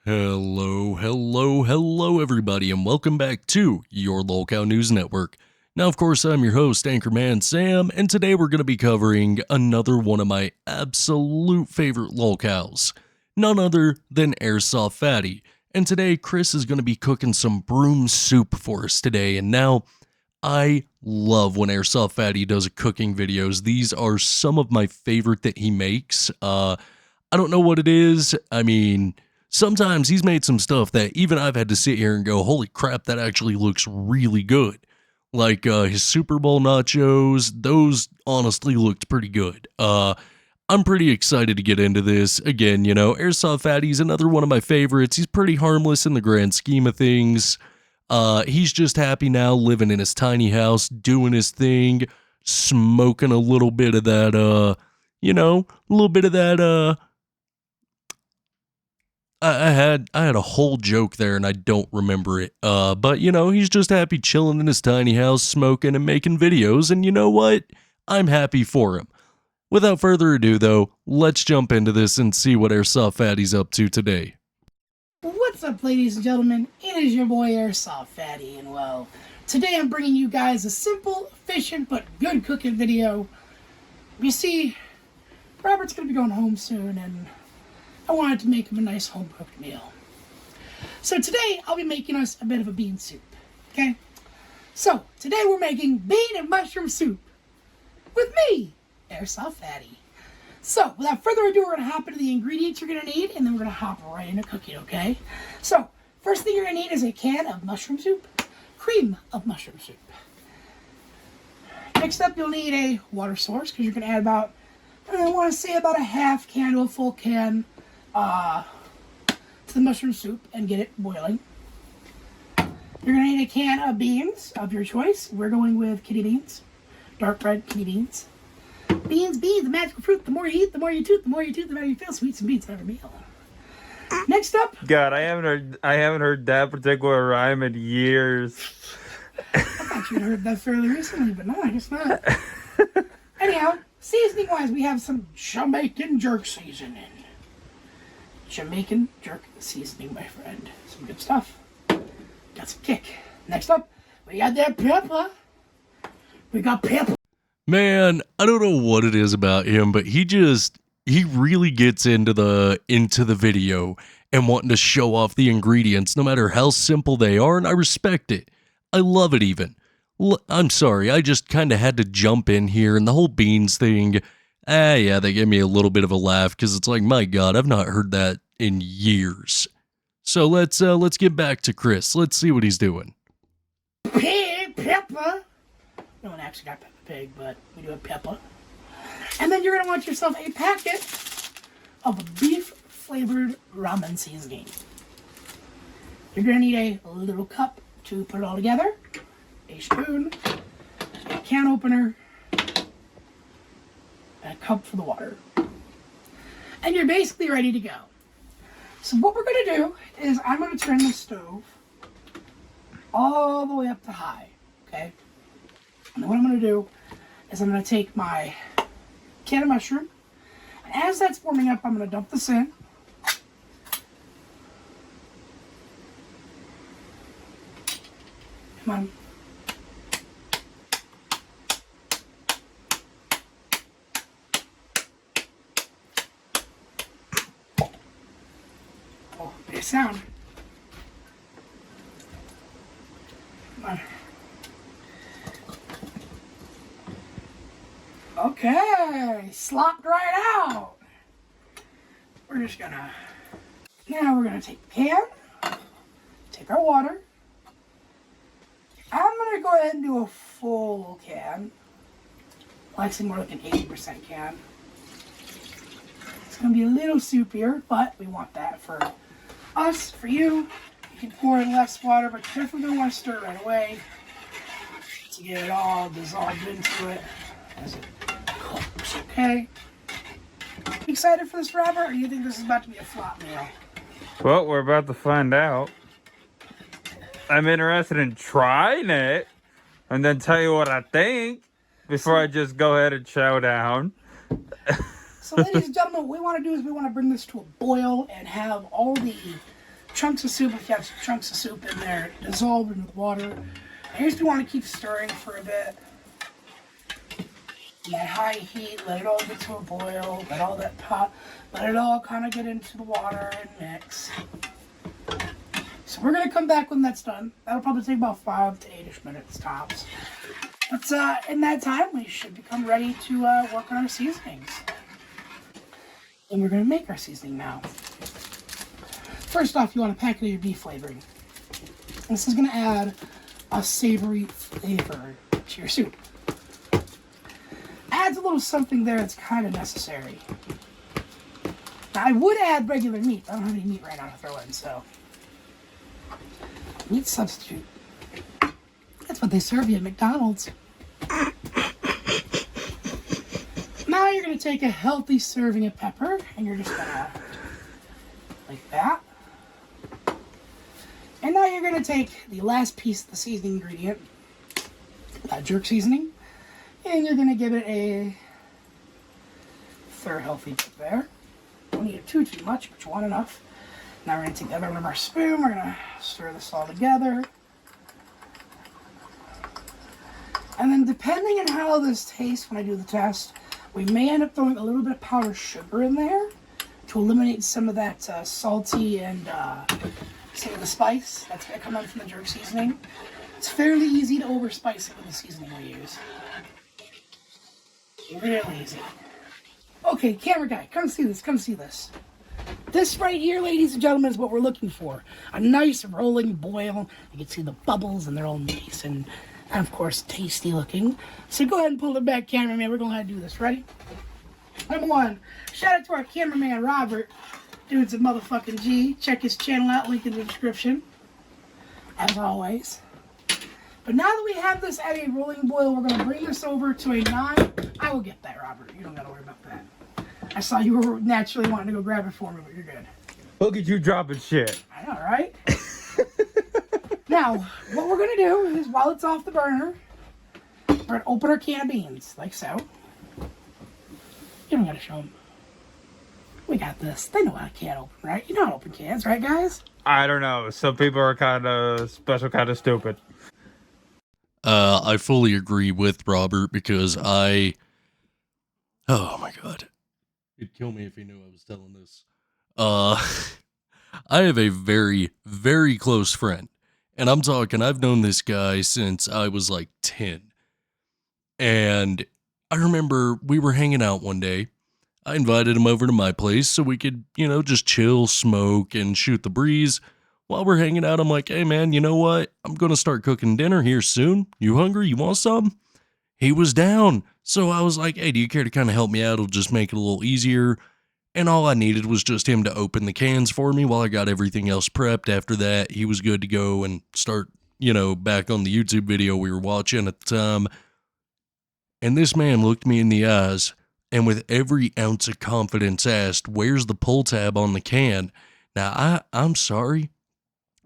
Hello, everybody, and welcome back to your LolCow News Network. Now, of course, I'm your host, Anchorman Sam, and today we're going to be covering another one of my absolute favorite LolCows, none other than AirSoftFatty. And today, Chris is going to be cooking some broom soup for us today, and now, I love when AirSoftFatty does cooking videos. These are some of my favorite that he makes. I don't know what it is. I mean, sometimes he's made some stuff that even I've had to sit here and go, holy crap, that actually looks really good. Like his Super Bowl nachos, those honestly looked pretty good. I'm pretty excited to get into this. Again, AirSoftFatty's another one of my favorites. He's pretty harmless in the grand scheme of things. He's just happy now living in his tiny house, doing his thing, smoking a little bit of that, a little bit of that, I had a whole joke there and I don't remember it. But he's just happy chilling in his tiny house, smoking and making videos, and you know what? I'm happy for him. Without further ado, though, let's jump into this and see what AirSoftFatty's up to today. What's up, ladies and gentlemen? It is your boy AirSoftFatty, and well, today I'm bringing you guys a simple, efficient, but good cooking video. You see, Robert's gonna be going home soon, and I wanted to make him a nice home-cooked meal. So today, I'll be making us a bit of a bean soup, okay? So, today we're making bean and mushroom soup with me, AirSoftFatty. So, without further ado, we're going to hop into the ingredients you're going to need, and then we're going to hop right into cooking, okay? So, first thing you're going to need is a can of mushroom soup, cream of mushroom soup. Next up, you'll need a water source, because you're going to add about, I want to say about a half can to a full can to the mushroom soup and get it boiling. You're going to need a can of beans of your choice. We're going with kidney beans, dark red kidney beans. Beans, the magical fruit. The more you eat, the more you toot. The more you toot, the better you feel. Sweets and beans every meal. Next up. God, I haven't heard that particular rhyme in years. I thought you'd heard that fairly recently, but no, I guess not. Anyhow, seasoning-wise, we have some Jamaican jerk seasoning. Jamaican jerk seasoning, my friend. Some good stuff. Got some kick. Next up, we got that pepper. We got pepper. Man, I don't know what it is about him, but he really gets into the video and wanting to show off the ingredients no matter how simple they are, and I respect it. I love it even. I'm sorry, I just kind of had to jump in here, and the whole beans thing, yeah, they gave me a little bit of a laugh because it's like, my God, I've not heard that in years. So let's get back to Chris. Let's see what he's doing. Pepper. No one actually got Peppa Pig, but we do have pepper. And then you're going to want yourself a packet of beef-flavored ramen seasoning. You're going to need a little cup to put it all together, a spoon, a can opener, and a cup for the water. And you're basically ready to go. So what we're going to do is I'm going to turn the stove all the way up to high, okay? And then what I'm going to do is I'm going to take my can of mushroom, and as that's warming up, I'm going to dump this in. Come on. Oh, big sound. Come on. Okay, slopped right out. Now we're gonna take the can, take our water. I'm gonna go ahead and do a full can. Well, actually more like an 80% can. It's gonna be a little soupier, but we want that for us, for you. You can pour in less water, but you're definitely gonna want to stir it right away to get it all dissolved into it as it cooks, okay? Excited for this, Robert, or do you think this is about to be a flop meal? Well, we're about to find out. I'm interested in trying it and then tell you what I think before I just go ahead and chow down. So, ladies and gentlemen, what we want to do is we want to bring this to a boil and have all the chunks of soup, if you have some chunks of soup in there, dissolved in the water. I just want to keep stirring for a bit. And at high heat, let it all get to a boil, let all that pot, let it all kind of get into the water and mix. So we're going to come back when that's done. That'll probably take about 5 to 8-ish minutes tops. But in that time, we should become ready to work on our seasonings. And we're going to make our seasoning now. First off, you want to pack it in your beef flavoring. This is going to add a savory flavor to your soup. Adds a little something there that's kind of necessary. Now, I would add regular meat, but I don't have any meat right now to throw in, so. Meat substitute. That's what they serve you at McDonald's. Now you're going to take a healthy serving of pepper, and you're just going to, like that. And now you're going to take the last piece of the seasoning ingredient, that jerk seasoning, and you're going to give it a third healthy dip there. Don't need it too much, but you want enough. Now we're going to take that over to our spoon. We're going to stir this all together. And then depending on how this tastes when I do the test, we may end up throwing a little bit of powdered sugar in there to eliminate some of that salty and some of the spice that's going to come in from the jerk seasoning. It's fairly easy to overspice it with the seasoning we use. Really easy. Okay, camera guy, come see this, come see this. This right here, ladies and gentlemen, is what we're looking for. A nice rolling boil. You can see the bubbles and they're all nice and of course, tasty looking. So go ahead and pull it back, cameraman. We're going to have to do this. Ready? Number one, shout out to our cameraman, Robert. Dude's a motherfucking G. Check his channel out, link in the description. As always. But now that we have this at a rolling boil, we're going to bring this over to a I will get that, Robert. You don't got to worry about that. I saw you were naturally wanting to go grab it for me, but you're good. Look at you dropping shit. I know, right? Now, what we're going to do is, while it's off the burner, we're going to open our can of beans, like so. You don't got to show them. We got this. They know how a can open, right? You know how to open cans, right, guys? I don't know. Some people are kind of special, kind of stupid. I fully agree with Robert because oh my God. He'd kill me if he knew I was telling this. I have a very, very close friend. And I'm talking, I've known this guy since I was like 10. And I remember we were hanging out one day. I invited him over to my place so we could, just chill, smoke, and shoot the breeze. While we're hanging out, I'm like, hey man, you know what? I'm going to start cooking dinner here soon. You hungry? You want some? He was down. So I was like, hey, do you care to kind of help me out? It'll just make it a little easier. And all I needed was just him to open the cans for me while I got everything else prepped. After that, he was good to go and start, back on the YouTube video we were watching at the time. And this man looked me in the eyes and with every ounce of confidence asked, where's the pull tab on the can? Now, I'm sorry.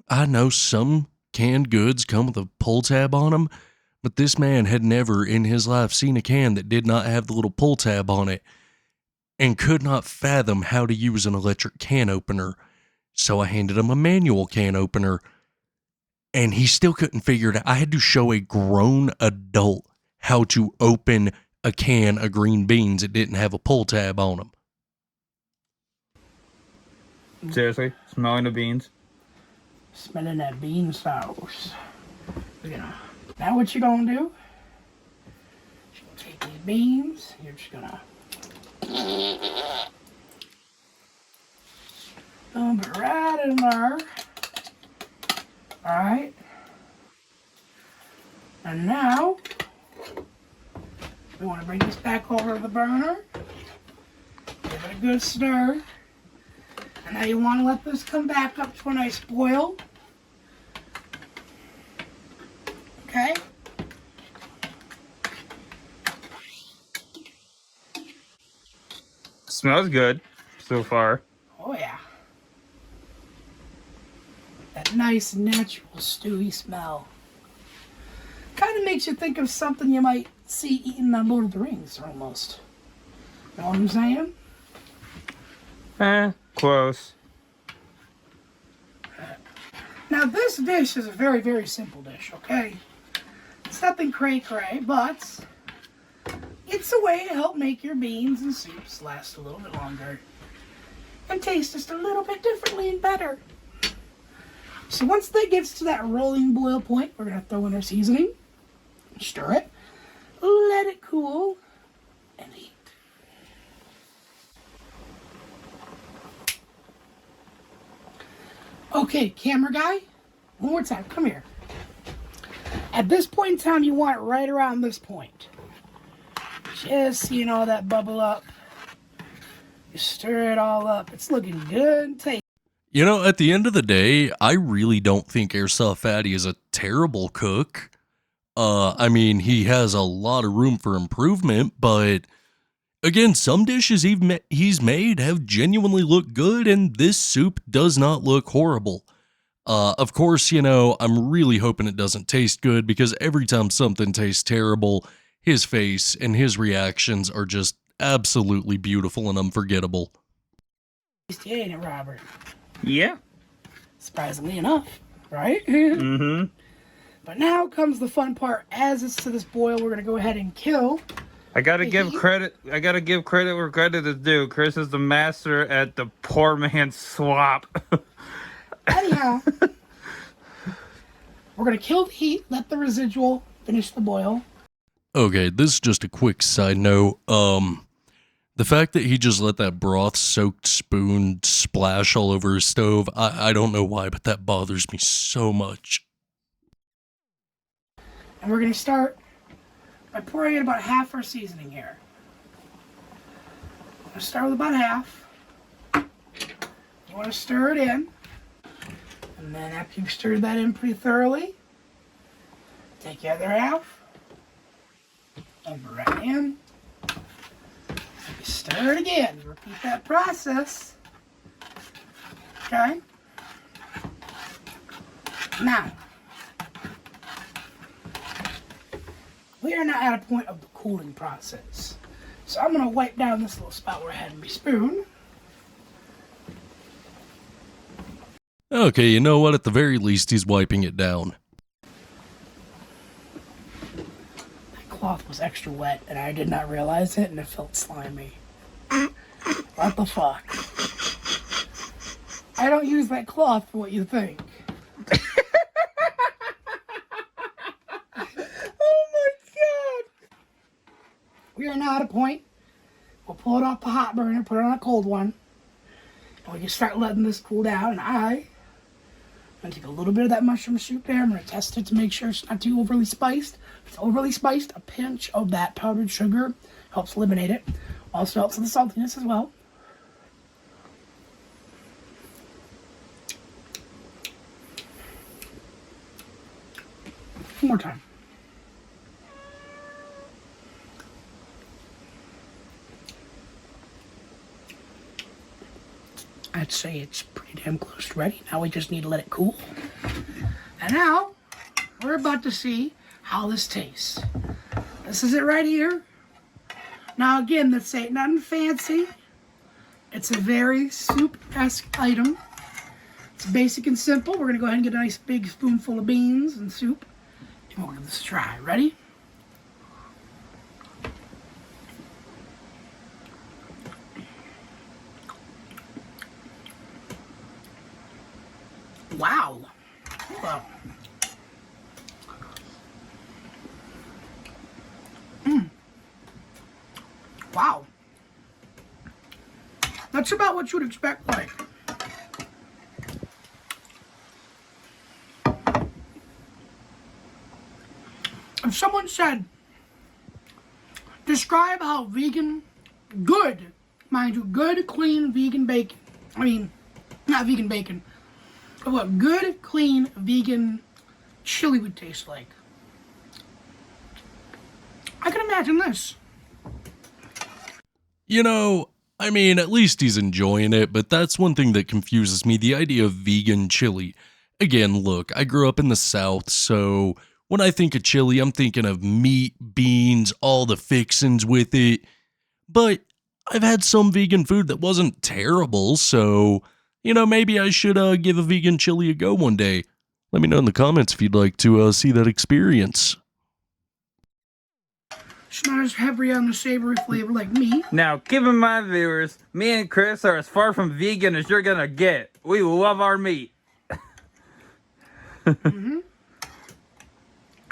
I know some canned goods come with a pull tab on them, but this man had never in his life seen a can that did not have the little pull tab on it and could not fathom how to use an electric can opener. So I handed him a manual can opener, and he still couldn't figure it out. I had to show a grown adult how to open a can of green beans that didn't have a pull tab on them. Seriously? Smelling the beans? Smelling that bean sauce. Now what you're going to do, you're going to take these beans, you're just going to dump it right in there. Alright. And now, we want to bring this back over to the burner. Give it a good stir. And now you want to let this come back up to a nice boil. Okay? Smells good so far. Oh yeah. That nice natural stewy smell. Kind of makes you think of something you might see eaten on Lord of the Rings, almost. You know what I'm saying? Close. Now this dish is a very, very simple dish, okay? It's nothing cray-cray, but it's a way to help make your beans and soups last a little bit longer and taste just a little bit differently and better. So once that gets to that rolling boil point, we're going to throw in our seasoning, stir it, let it cool, and eat. Okay, camera guy, one more time, come here. At this point in time, you want it right around this point. Just so you know that bubble up. You stir it all up. It's looking good and tasty. You know, at the end of the day, I really don't think AirSoftFatty is a terrible cook. I mean, he has a lot of room for improvement, but again, some dishes he's made have genuinely looked good, and this soup does not look horrible. Of course, you know, I'm really hoping it doesn't taste good, because every time something tastes terrible, his face and his reactions are just absolutely beautiful and unforgettable. Tasty, ain't it, Robert? Yeah. Surprisingly enough, right? Mm-hmm. But now comes the fun part. As it's to this boil, we're gonna go ahead and kill. I gotta give credit where credit is due. Chris is the master at the poor man's swap. Anyhow, we're gonna kill the heat, let the residual finish the boil. Okay, this is just a quick side note. The fact that he just let that broth-soaked spoon splash all over his stove, I don't know why, but that bothers me so much. And we're gonna start by pouring in about half our seasoning here. I'm gonna start with about half. You wanna stir it in. And then after you've stirred that in pretty thoroughly, take the other half, dump it right in, stir it again, repeat that process. Okay? Now, we are now at a point of the cooling process. So I'm gonna wipe down this little spot where I had my spoon. Okay, you know what? At the very least, he's wiping it down. That cloth was extra wet and I did not realize it and it felt slimy. What the fuck? I don't use that cloth for what you think. Oh my god! We are now at a point. We'll pull it off the hot burner, put it on a cold one. And we can start letting this cool down. And I'm going to take a little bit of that mushroom soup there. I'm going to test it to make sure it's not too overly spiced. If it's overly spiced, a pinch of that powdered sugar helps eliminate it. Also helps with the saltiness as well. One more time. I'd say it's pretty damn close to ready. Now we just need to let it cool. And now, we're about to see how this tastes. This is it right here. Now again, this ain't nothing fancy. It's a very soup-esque item. It's basic and simple. We're gonna go ahead and get a nice big spoonful of beans and soup. And we'll give this a try. Ready? Wow. Wow. Wow. That's about what you would expect, like. If someone said, describe how vegan, good, mind you, good, clean, vegan bacon. I mean, not vegan bacon. But what good, clean, vegan chili would taste like. I can imagine this. You know, I mean, at least he's enjoying it, but that's one thing that confuses me, the idea of vegan chili. Again, look, I grew up in the South, so when I think of chili, I'm thinking of meat, beans, all the fixins with it. But I've had some vegan food that wasn't terrible, so, you know, maybe I should give a vegan chili a go one day. Let me know in the comments if you'd like to see that experience. It's not as heavy on the savory flavor like me. Now, given my viewers, me and Chris are as far from vegan as you're gonna get. We love our meat. I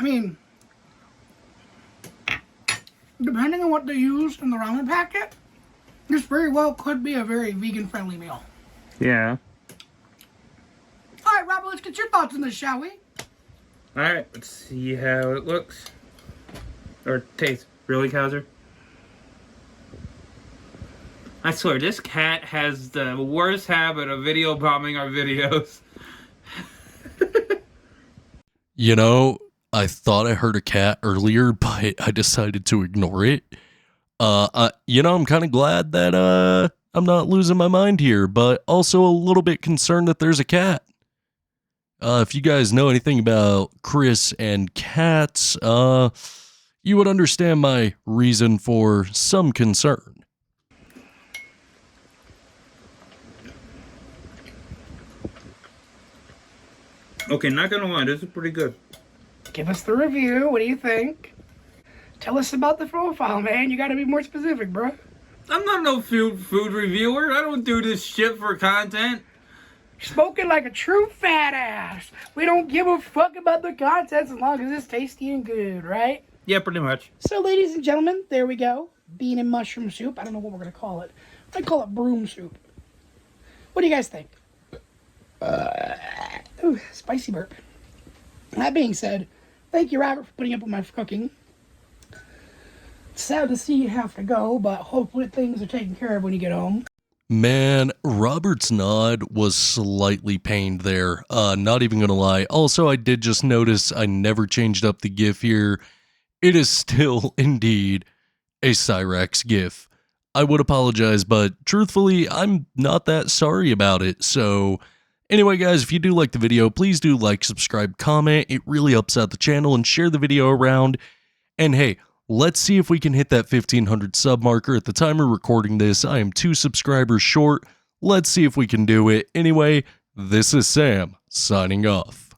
mean, depending on what they use in the ramen packet, this very well could be a very vegan-friendly meal. Yeah. All right, Robert, let's get your thoughts on this, shall we? Alright, let's see how it looks. Or tastes. Really, Kaiser? I swear, this cat has the worst habit of video bombing our videos. You know, I thought I heard a cat earlier, but I decided to ignore it. I'm kind of glad that I'm not losing my mind here, but also a little bit concerned that there's a cat. If you guys know anything about Chris and cats, you would understand my reason for some concern. Okay, not gonna lie, this is pretty good. Give us the review. What do you think? Tell us about the profile, man. You gotta be more specific, bro. I'm not no food reviewer. I don't do this shit for content. Spoken like a true fat ass. We don't give a fuck about the contents as long as it's tasty and good, right? Yeah, pretty much. So, ladies and gentlemen, there we go. Bean and mushroom soup. I don't know what we're going to call it. I call it broom soup. What do you guys think? Ooh, spicy burp. That being said, thank you, Robert, for putting up with my cooking. It's sad to see you have to go, but hopefully things are taken care of when you get home. Man, Robert's nod was slightly pained there. Not even gonna lie. Also, I did just notice I never changed up the GIF here. It is still, indeed, a Cyrax GIF. I would apologize, but truthfully, I'm not that sorry about it. So, anyway, guys, if you do like the video, please do like, subscribe, comment. It really helps out the channel, and share the video around. And hey, let's see if we can hit that 1,500 sub marker. At the time of recording this, I am 2 subscribers short. Let's see if we can do it. Anyway, this is Sam, signing off.